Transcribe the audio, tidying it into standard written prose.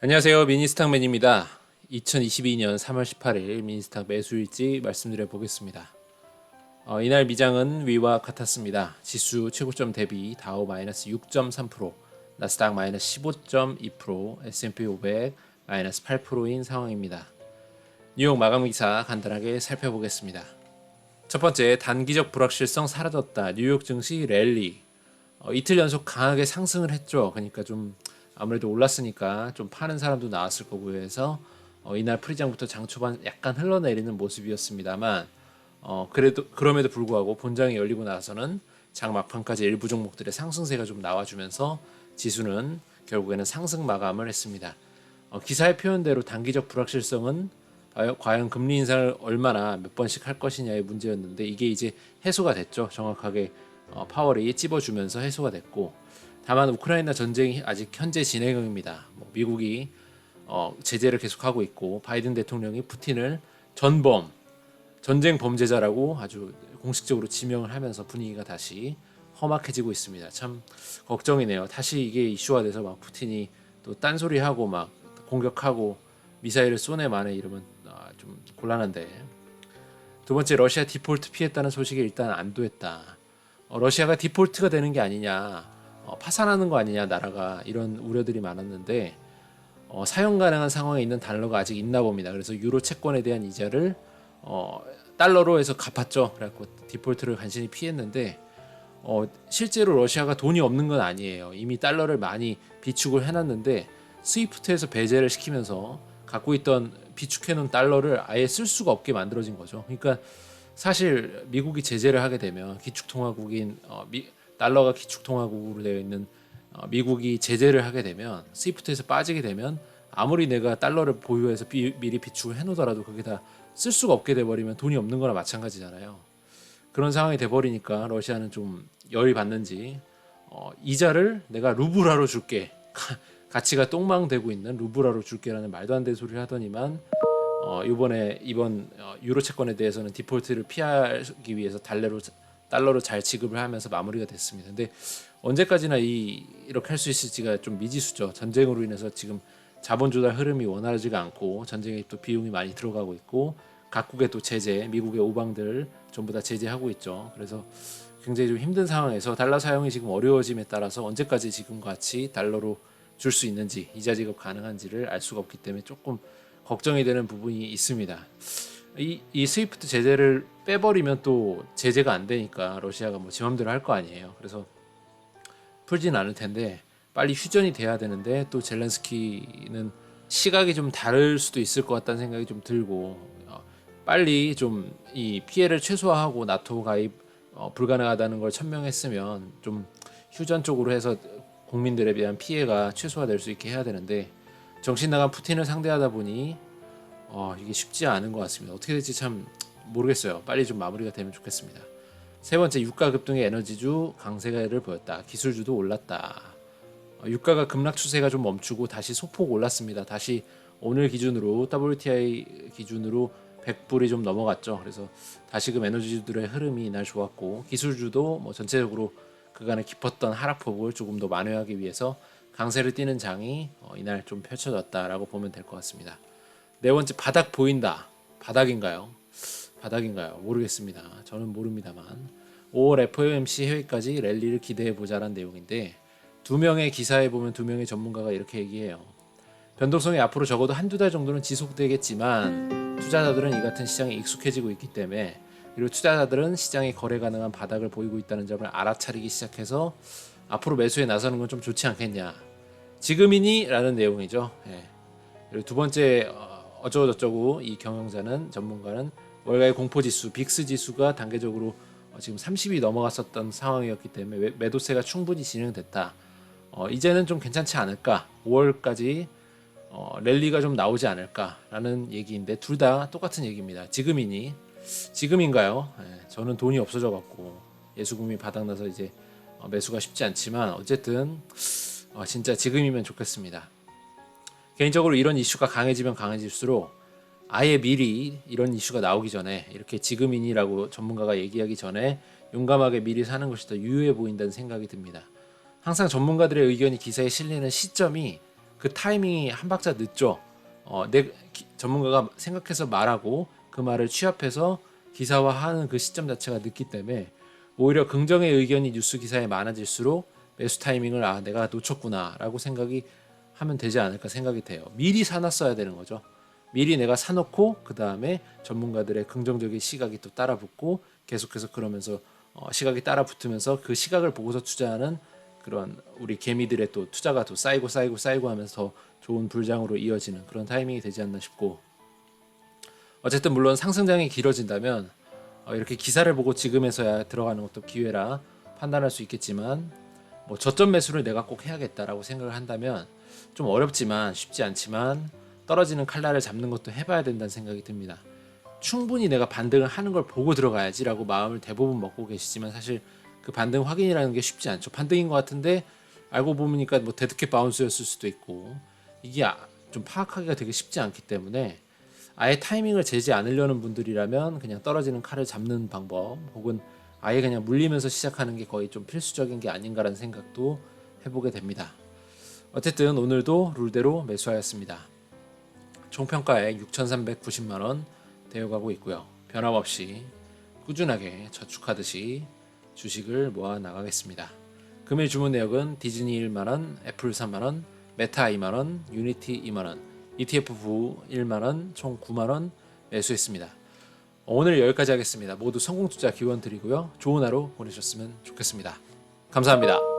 안녕하세요. 미니스탁맨입니다. 2022년 3월 18일 미니스탁 매수일지 말씀드려 보겠습니다. 이날 미장은 위와 같았습니다. 지수 최고점 대비 다우 마이너스 6.3%, 나스닥 마이너스 15.2%, S&P 500 마이너스 8%인 상황입니다. 뉴욕 마감 기사 간단하게 살펴보겠습니다. 첫 번째, 단기적 불확실성 사라졌다. 뉴욕 증시 랠리. 이틀 연속 강하게 상승을 했죠. 그러니까 좀 아무래도 올랐으니까 좀 파는 사람도 나왔을 거고 해서 이날 프리장부터 장 초반 약간 흘러내리는 모습이었습니다만 그래도 그럼에도 불구하고 본장이 열리고 나서는 장 막판까지 일부 종목들의 상승세가 좀 나와주면서 지수는 결국에는 상승 마감을 했습니다. 기사의 표현대로 단기적 불확실성은 과연 금리 인상을 얼마나 몇 번씩 할 것이냐의 문제였는데 이게 이제 해소가 됐죠. 정확하게 파월이 찝어주면서 해소가 됐고, 다만 우크라이나 전쟁이 아직 현재 진행형입니다. 미국이 제재를 계속하고 있고 바이든 대통령이 푸틴을 전범, 전쟁 범죄자라고 아주 공식적으로 지명을 하면서 분위기가 다시 험악해지고 있습니다. 참 걱정이네요. 다시 이게 이슈화 돼서 막 푸틴이 또 딴소리하고 막 공격하고 미사일을 쏘네 마네 이러면 좀 곤란한데. 두 번째, 러시아 디폴트 피했다는 소식에 일단 안도했다. 러시아가 디폴트가 되는 게 아니냐, 파산하는 거 아니냐 나라가, 이런 우려들이 많았는데 사용 가능한 상황에 있는 달러가 아직 있나 봅니다. 그래서 유로 채권에 대한 이자를 달러로 해서 갚았죠. 그래갖고 디폴트를 간신히 피했는데 실제로 러시아가 돈이 없는 건 아니에요. 이미 달러를 많이 비축을 해놨는데 스위프트에서 배제를 시키면서 갖고 있던 비축해놓은 달러를 아예 쓸 수가 없게 만들어진 거죠. 그러니까 사실 미국이 제재를 하게 되면 기축통화국인 달러가 기축통화국으로 되어 있는 미국이 제재를 하게 되면, 스위프트에서 빠지게 되면 아무리 내가 달러를 보유해서 미리 비축을 해놓더라도 그게 다 쓸 수가 없게 돼버리면 돈이 없는 거나 마찬가지잖아요. 그런 상황이 돼버리니까 러시아는 좀 열이 받는지 이자를 내가 루블화로 줄게, 가치가 똥망되고 있는 루블화로 줄게라는 말도 안 되는 소리를 하더니만 이번 유로 채권에 대해서는 디폴트를 피하기 위해서 달러로 잘 지급을 하면서 마무리가 됐습니다. 근데 언제까지나 이렇게 할 수 있을지가 좀 미지수죠. 전쟁으로 인해서 지금 자본 조달 흐름이 원활하지가 않고 전쟁에 또 비용이 많이 들어가고 있고 각국의 또 제재, 미국의 오방들 전부 다 제재하고 있죠. 그래서 굉장히 좀 힘든 상황에서 달러 사용이 지금 어려워짐에 따라서 언제까지 지금 같이 달러로 줄 수 있는지, 이자 지급 가능한지를 알 수가 없기 때문에 조금 걱정이 되는 부분이 있습니다. 이 스위프트 제재를 빼버리면 또 제재가 안 되니까 러시아가 뭐 지 맘대로 할 거 아니에요. 그래서 풀진 않을 텐데 빨리 휴전이 돼야 되는데, 또 젤렌스키는 시각이 좀 다를 수도 있을 것 같다는 생각이 좀 들고 빨리 좀 이 피해를 최소화하고 나토 가입 불가능하다는 걸 천명했으면 좀 휴전 쪽으로 해서 국민들에 대한 피해가 최소화될 수 있게 해야 되는데, 정신 나간 푸틴을 상대하다 보니 이게 쉽지 않은 것 같습니다. 어떻게 될지 참 모르겠어요. 빨리 좀 마무리가 되면 좋겠습니다. 세 번째, 유가 급등의 에너지주 강세를 보였다. 기술주도 올랐다. 유가가 급락 추세가 좀 멈추고 다시 소폭 올랐습니다. 다시 오늘 기준으로 WTI 기준으로 100불이 좀 넘어갔죠. 그래서 다시금 에너지주들의 흐름이 이날 좋았고, 기술주도 뭐 전체적으로 그간의 깊었던 하락폭을 조금 더 만회하기 위해서 강세를 띠는 장이 이날 좀 펼쳐졌다라고 보면 될 것 같습니다. 네 번째, 바닥 보인다. 바닥인가요? 모르겠습니다. 저는 모릅니다만 5월 FOMC 회의까지 랠리를 기대해보자란 내용인데, 두 명의 기사에 보면 두 명의 전문가가 이렇게 얘기해요. 변동성이 앞으로 적어도 한두 달 정도는 지속되겠지만 투자자들은 이 같은 시장에 익숙해지고 있기 때문에, 그리고 투자자들은 시장에 거래 가능한 바닥을 보이고 있다는 점을 알아차리기 시작해서 앞으로 매수에 나서는 건 좀 좋지 않겠냐. 지금이니? 라는 내용이죠. 예. 그리고 두 번째, 어쩌고저쩌고 이 경영자는, 전문가는 월가의 공포지수 빅스 지수가 단계적으로 지금 30이 넘어갔었던 상황이었기 때문에 매도세가 충분히 진행됐다. 이제는 좀 괜찮지 않을까. 5월까지 랠리가 좀 나오지 않을까라는 얘기인데, 둘 다 똑같은 얘기입니다. 지금이니? 지금인가요? 저는 돈이 없어져 갖고 예수금이 바닥나서 이제 매수가 쉽지 않지만 어쨌든 진짜 지금이면 좋겠습니다. 개인적으로 이런 이슈가 강해지면 강해질수록 아예 미리 이런 이슈가 나오기 전에, 이렇게 지금이니라고 전문가가 얘기하기 전에 용감하게 미리 사는 것이 더 유효해 보인다는 생각이 듭니다. 항상 전문가들의 의견이 기사에 실리는 시점이 그 타이밍이 한 박자 늦죠. 전문가가 생각해서 말하고 그 말을 취합해서 기사화하는 그 시점 자체가 늦기 때문에 오히려 긍정의 의견이 뉴스 기사에 많아질수록 매수 타이밍을 내가 놓쳤구나라고 생각이 하면 되지 않을까 생각이 돼요. 미리 사놨어야 되는 거죠. 미리 내가 사놓고 그 다음에 전문가들의 긍정적인 시각이 또 따라붙고 계속해서 그러면서 시각이 따라붙으면서 그 시각을 보고서 투자하는 그런 우리 개미들의 또 투자가 또 쌓이고 하면서 더 좋은 불장으로 이어지는 그런 타이밍이 되지 않나 싶고, 어쨌든 물론 상승장이 길어진다면 이렇게 기사를 보고 지금에서야 들어가는 것도 기회라 판단할 수 있겠지만, 뭐 저점 매수를 내가 꼭 해야겠다라고 생각을 한다면 좀 어렵지만 쉽지 않지만 떨어지는 칼날을 잡는 것도 해봐야 된다는 생각이 듭니다. 충분히 내가 반등을 하는 걸 보고 들어가야지라고 마음을 대부분 먹고 계시지만 사실 그 반등 확인이라는 게 쉽지 않죠. 반등인 것 같은데 알고 보니까 뭐 데드캣 바운스였을 수도 있고, 이게 좀 파악하기가 되게 쉽지 않기 때문에 아예 타이밍을 재지 않으려는 분들이라면 그냥 떨어지는 칼을 잡는 방법, 혹은 아예 그냥 물리면서 시작하는 게 거의 좀 필수적인 게 아닌가라는 생각도 해보게 됩니다. 어쨌든 오늘도 룰대로 매수하였습니다. 총평가액 6,390만원 되어가고 있고요. 변함없이 꾸준하게 저축하듯이 주식을 모아 나가겠습니다. 금일 주문 내역은 디즈니 1만원, 애플 3만원, 메타 2만원, 유니티 2만원, ETF 부 1만원, 총 9만원 매수했습니다. 오늘 여기까지 하겠습니다. 모두 성공 투자 기원 드리고요. 좋은 하루 보내셨으면 좋겠습니다. 감사합니다.